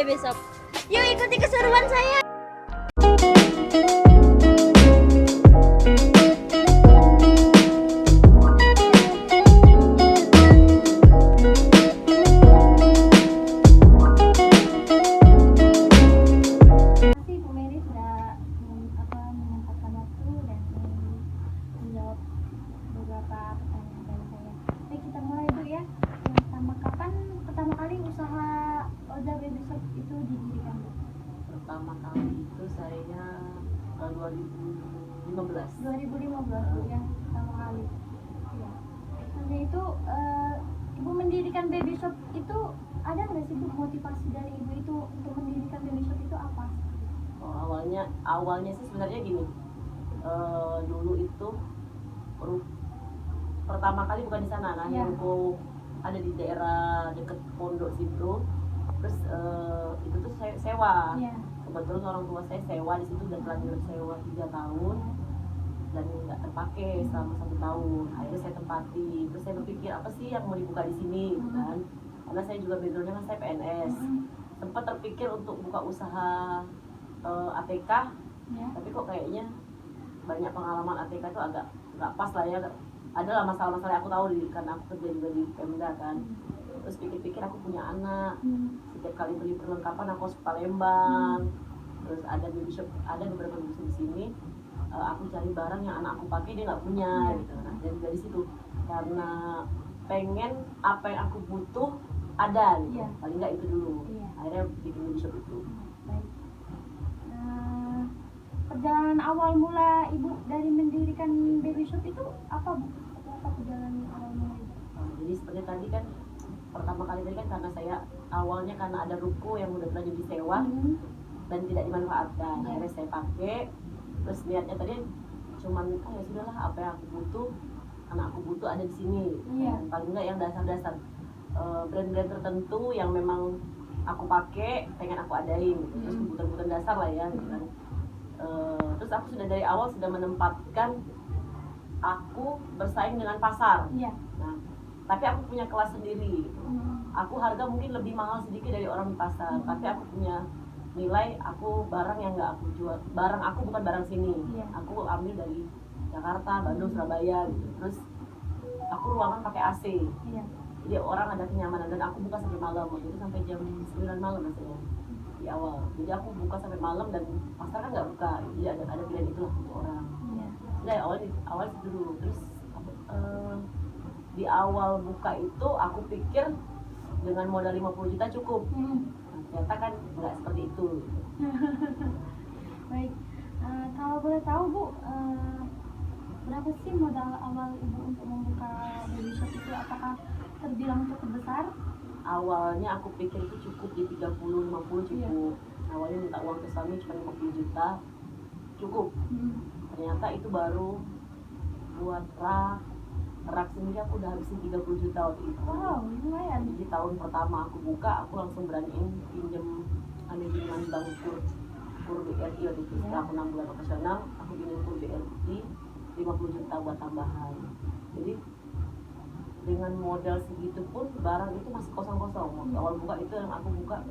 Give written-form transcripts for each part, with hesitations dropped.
baby shop. Yuk ikuti keseruan saya. Pertama kali itu saya 2015 Bu ya, pertama kali ya. Nanti itu ibu mendirikan baby shop itu ada nggak sih Bu motivasi dari ibu itu untuk mendirikan baby shop itu apa? Awalnya sih sebenarnya gini, dulu itu pertama kali bukan di sana, nah ruko ada di daerah deket pondok situ. Terus itu tuh saya sewa. Kebetulan orang tua saya sewa di situ dan telanjur sewa 3 tahun dan nggak terpakai selama 1 tahun. Akhirnya saya tempati. Terus saya berpikir apa sih yang mau dibuka di sini, gitu kan? Karena saya juga backgroundnya kan saya PNS. Sempat terpikir untuk buka usaha ATK, tapi kok kayaknya banyak pengalaman ATK itu agak nggak pas lah ya. Adalah masalah-masalah yang aku tahu karena aku kerja juga di Pemda kan. Terus pikir-pikir aku punya anak, setiap kali beli perlengkapan aku harus ke Palembang. Terus ada baby shop, ada beberapa baby shop di sini. Aku cari barang yang anak aku pakai dia nggak punya, gitu. Nah dari situ karena pengen apa yang aku butuh ada, gitu. Paling nggak itu dulu. Akhirnya bikin baby shop itu. Baik. Perjalanan awal mula ibu dari mendirikan baby shop itu apa Bu? Apa perjalanan awal mula ibu? Jadi seperti tadi kan pertama kali tadi kan karena saya awalnya karena ada ruko yang udah terlanjur disewa dan tidak dimanfaatkan. Akhirnya saya pakai. Terus niatnya tadi cuman ya sudahlah apa yang aku butuh, anak aku butuh ada di sini. Dan paling enggak yang dasar-dasar brand-brand tertentu yang memang aku pakai pengen aku adain gitu. Terus kebutuhan-kebutuhan dasar lah ya gitu kan. Terus aku sudah dari awal sudah menempatkan aku bersaing dengan pasar. Nah, tapi aku punya kelas sendiri. Aku harga mungkin lebih mahal sedikit dari orang di pasar, tapi aku punya nilai, aku barang yang nggak aku jual, barang aku bukan barang sini. Aku ambil dari Jakarta, Bandung, Surabaya gitu. Terus aku ruangan pakai AC. Jadi orang ada kenyamanan dan aku buka sampai malam. Waktu itu sampai jam 9 malam rasanya di awal. Jadi aku buka sampai malam dan pasar kan nggak buka. Jadi ada pilihan itulah untuk orang. Nah awal itu dulu. Terus di awal buka itu aku pikir dengan modal 50 juta cukup. Nah, ternyata kan nggak seperti itu. Baik, kalau boleh tahu Bu, berapa sih modal awal ibu untuk membuka baby shop itu? Apakah terbilang cukup besar? Awalnya aku pikir itu cukup di 30-50 cukup. Awalnya minta uang ke suami cuma 50 juta cukup. Ternyata itu baru buat rak sendiri aku udah habisin 30 juta waktu itu. Wow, lumayan. Jadi tahun pertama aku buka, aku langsung beraniin pinjem ambil pinjaman bank kur BRI waktu itu. Setelah aku 6 bulan operasional, aku pinjam kur BRI 50 juta buat tambahan. Jadi dengan modal segitu pun barang itu masih kosong-kosong. Waktu awal buka itu yang aku buka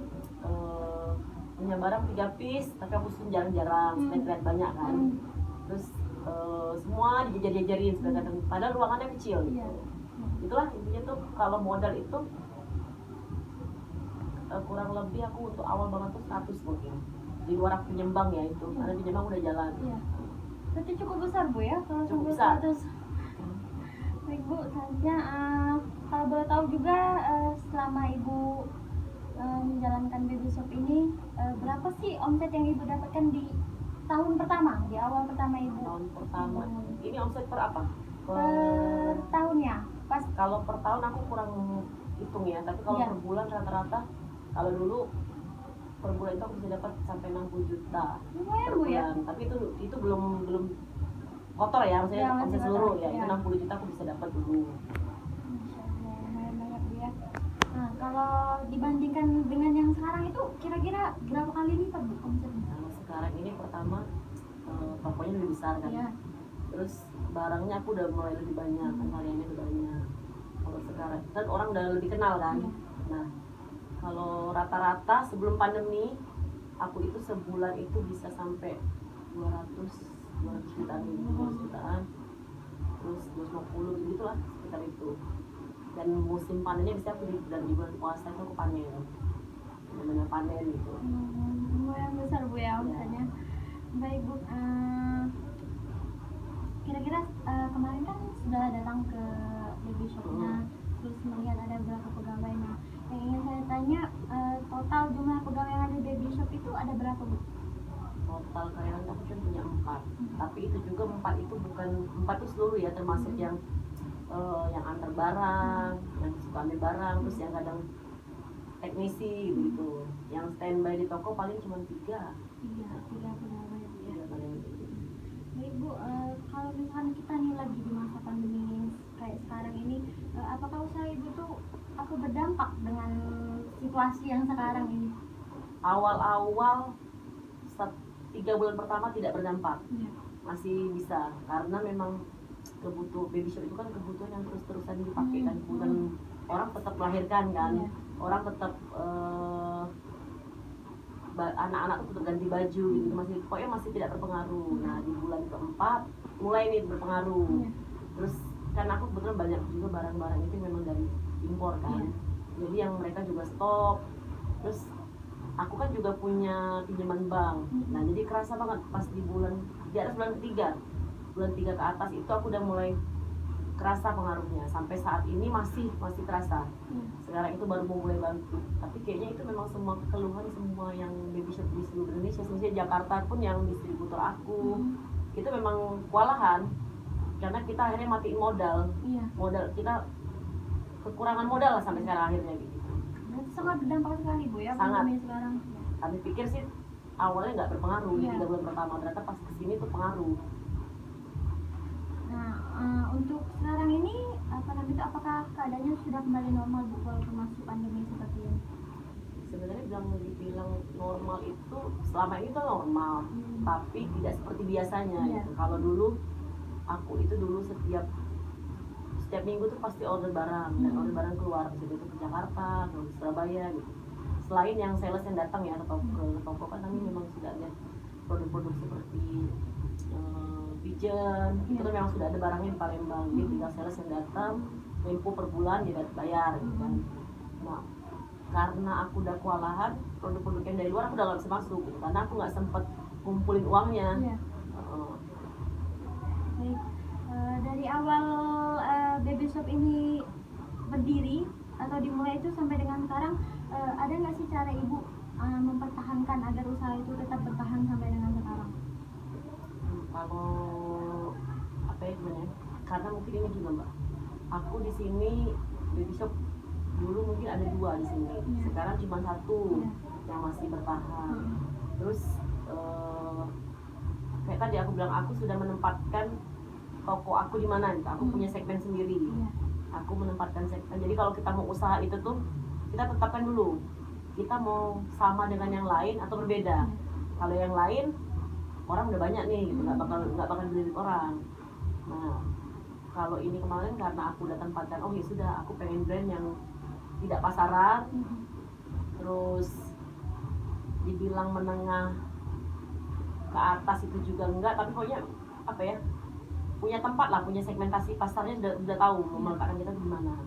punya barang 3 piece, tapi aku susun jarang-jarang, supaya terlihat banyak kan. Terus semua dijajar-jajarin padahal ruangannya kecil gitu. Itulah intinya tuh kalau modal itu kurang lebih aku untuk awal banget tuh 100 mungkin. Di luar aku penyembang ya itu, karena penyembang udah jalan. Berarti cukup besar Bu ya kalau cukup sampai besar. 100. Baik Bu, selanjutnya kalau boleh tahu juga selama ibu menjalankan baby shop ini berapa sih omset yang ibu dapatkan di tahun pertama, di awal pertama ibu? Tahun pertama. Ini omset per apa? Per tahunnya. Pas kalau per tahun aku kurang hitung ya, tapi kalau per bulan rata-rata kalau dulu per bulan itu aku bisa dapat sampai 60 juta. Lumayan per Bu ya. bulan. Tapi itu belum kotor ya, maksudnya omset seluruh ya. Itu 60 juta aku bisa dapat dulu. Masya Allah, lumayan banyak Bu ya. Nah, kalau dibandingkan dengan yang sekarang itu kira-kira berapa kali lipat Bu omsetnya? Nah, sekarang ini pertama tokonya lebih besar kan. Terus barangnya aku udah mulai lebih banyak, kan variannya udah banyak. Kalau sekarang kan orang udah lebih kenal kan. Nah, Kalau rata-rata sebelum pandemi aku itu sebulan itu bisa sampai 200 jutaan, 200 jutaan, terus 250 gitu lah sekitar itu. Dan musim panennya bisa aku di bulan puasa itu aku panen, benar panen gitu. Lumayan besar Bu ya omsetnya. Baik Bu, kira-kira kemarin kan sudah datang ke baby shopnya, terus melihat ada berapa pegawai. Nah, yang ingin saya tanya, total jumlah pegawai yang ada di baby shop itu ada berapa Bu? Total karyawan aku kan punya 4, tapi itu juga 4 itu bukan 4 itu seluruh ya, termasuk yang antar barang, yang suka ambil barang, terus yang kadang teknisi gitu. Yang standby di toko paling cuma 3 Tiga pegawai Bu ya. karyawan. Baik Bu, kalau misalkan kita nih lagi di masa pandemi kayak sekarang ini, apakah usaha Ibu tuh berdampak dengan situasi yang sekarang ini? Awal-awal 3 bulan pertama tidak berdampak, Ya. masih bisa, karena memang kebutuhan baby shop itu kan kebutuhan yang terus-terusan dipakai kan, kebutuhan orang tetap melahirkan kan, Iya. orang tetap anak-anak tuh tetap ganti baju gitu, pokoknya masih tidak berpengaruh. Nah di bulan keempat mulai nih berpengaruh. Iya. Terus kan aku kebetulan banyak juga barang-barang itu memang dari impor kan, Iya. jadi yang mereka juga stok. Terus aku kan juga punya pinjaman bank. Nah jadi kerasa banget pas di atas bulan ketiga, bulan 3 ke atas itu aku udah mulai kerasa pengaruhnya. Sampai saat ini masih terasa. Sekarang itu baru mau mulai bangkit. Tapi kayaknya itu memang semua keluhan semua yang baby shop di seluruh Indonesia, misalnya Jakarta pun yang distributor aku itu memang kewalahan karena kita akhirnya matiin modal. Iya. Modal kita kekurangan modal lah sampai sekarang akhirnya gitu. Berarti sangat berdampak sekali Bu ya Sangat. pandemi sekarang. Kami pikir sih awalnya nggak berpengaruh di Iya. 3 bulan pertama, ternyata pas kesini tuh pengaruh. Nah, untuk sekarang ini apakah keadaannya sudah kembali normal Bu walaupun masih pandemi seperti ini? Sebenarnya dibilang normal itu selama ini tuh normal, tapi tidak seperti biasanya Iya. gitu. Kalau dulu aku itu setiap minggu tuh pasti order barang, dan order barang keluar, bisa itu ke Jakarta, ke Surabaya gitu. Selain yang sales yang datang ya ke toko kan kami memang sudah lihat produk-produk seperti pigeon, itu kan memang sudah ada barangnya di Palembang, jadi tinggal sales yang datang, tempo per bulan dia bayar gitu kan. Nah karena aku udah kewalahan, produk-produk yang dari luar aku udah gak bisa masuk gitu, karena aku nggak sempet kumpulin uangnya. Iya. Baik, dari awal baby shop ini berdiri atau dimulai itu sampai dengan sekarang, ada nggak sih cara Ibu mempertahankan agar usaha itu tetap bertahan sampai dengan sekarang? Kalau apa ya gimana ya? Karena mungkin ini juga Mbak, aku di sini baby shop dulu mungkin ada 2 di sini, sekarang cuma 1 yang masih bertahan. Terus kayak tadi aku bilang, aku sudah menempatkan toko aku di mana gitu. Aku punya segmen sendiri. Aku menempatkan segmen. Jadi kalau kita mau usaha itu tuh kita tetapkan dulu, kita mau sama dengan yang lain atau berbeda. Kalau yang lain orang udah banyak nih gitu, nggak bakal beli orang. Nah kalau ini kemarin karena aku udah tempatkan, oh ya sudah, aku pengen brand yang tidak pasaran, terus dibilang menengah ke atas itu juga enggak, tapi pokoknya apa ya, punya tempat lah, punya segmentasi pasarnya, udah tahu mau meletakkan kita di mana.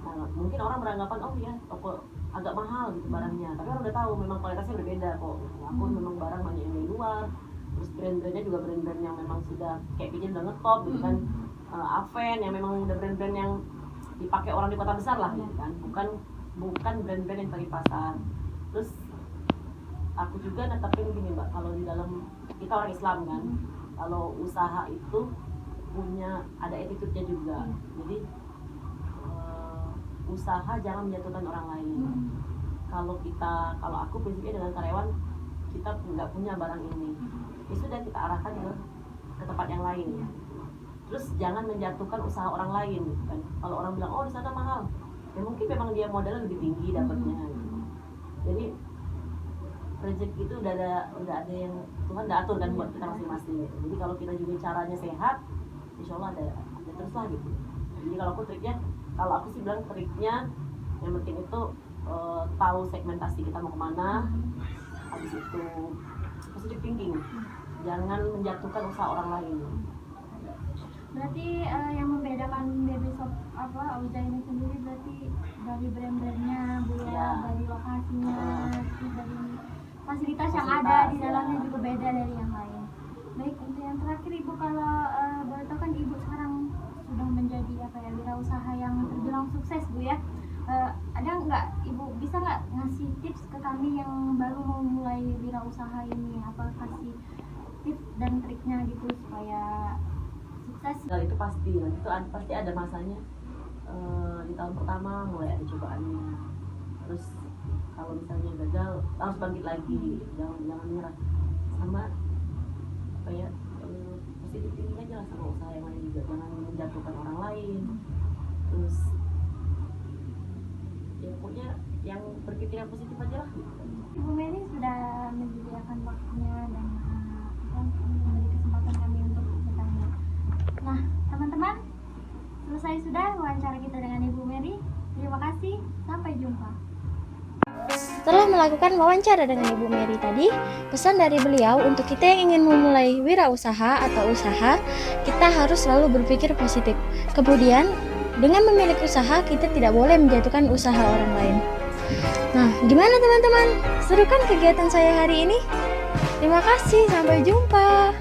Nah mungkin orang beranggapan oh ya toko agak mahal gitu barangnya, tapi orang udah tahu memang kualitasnya berbeda kok. Aku memang barang banyak yang dari luar, terus brand-brandnya juga brand-brand yang memang sudah kayak pigeon udah ngetop gitu kan, Aven yang memang udah brand-brand yang dipakai orang di kota besar lah gitu kan, bukan brand-brand yang dari pasar. Terus aku juga netepin gini Mbak, kalau di dalam kita orang Islam kan, kalau usaha itu ada attitude-nya juga. Jadi usaha jangan menjatuhkan orang lain. Kalau aku prinsipnya dengan karyawan, kita nggak punya barang ini, ya sudah kita arahkan ke tempat yang lain. Terus jangan menjatuhkan usaha orang lain gitu kan. Kalau orang bilang oh di sana mahal, ya mungkin memang dia modalnya lebih tinggi dapatnya gitu. Jadi rezeki itu udah ada yang Tuhan udah atur kan buat kita masing-masing gitu. Jadi kalau kita juga caranya sehat, insya Allah ada terus lah gitu. Jadi kalau aku sih bilang triknya yang penting itu tahu segmentasi kita mau kemana. Habis itu positive thinking, jangan menjatuhkan usaha orang lain. Berarti yang membedakan baby shop Auza ini sendiri berarti dari brand-brandnya, Bu ya, Ya. dari lokasinya, terus dari fasilitas yang Fasilitas, ada di ya. dalamnya juga beda dari yang lain. Baik, untuk yang terakhir Ibu, kalau boleh tahu kan Ibu sekarang sudah menjadi wirausaha yang terbilang sukses Bu ya. Ada nggak Ibu, bisa nggak ngasih tips ke kami yang baru mau mulai wirausaha ini, apa kasih tips dan triknya gitu supaya sukses? Hal itu pasti, nanti itu pasti ada masanya. Di tahun pertama mulai ada cobaannya, terus kalau misalnya gagal harus bangkit lagi, jangan menyerah. Sama positif thinking aja lah sama usaha yang lain juga, jangan menjatuhkan orang lain. Terus ya pokoknya yang berpikiran positif aja lah. Ibu Mary sudah menyediakan waktunya dan memberi kesempatan kami untuk bertanya. Nah, teman-teman, selesai sudah wawancara kita dengan Ibu Mary. Terima kasih, sampai jumpa. Setelah melakukan wawancara dengan Ibu Mary tadi, pesan dari beliau untuk kita yang ingin memulai wirausaha atau usaha, kita harus selalu berpikir positif. Kemudian, dengan memiliki usaha, kita tidak boleh menjatuhkan usaha orang lain. Nah, gimana teman-teman? Seru kan kegiatan saya hari ini? Terima kasih, sampai jumpa.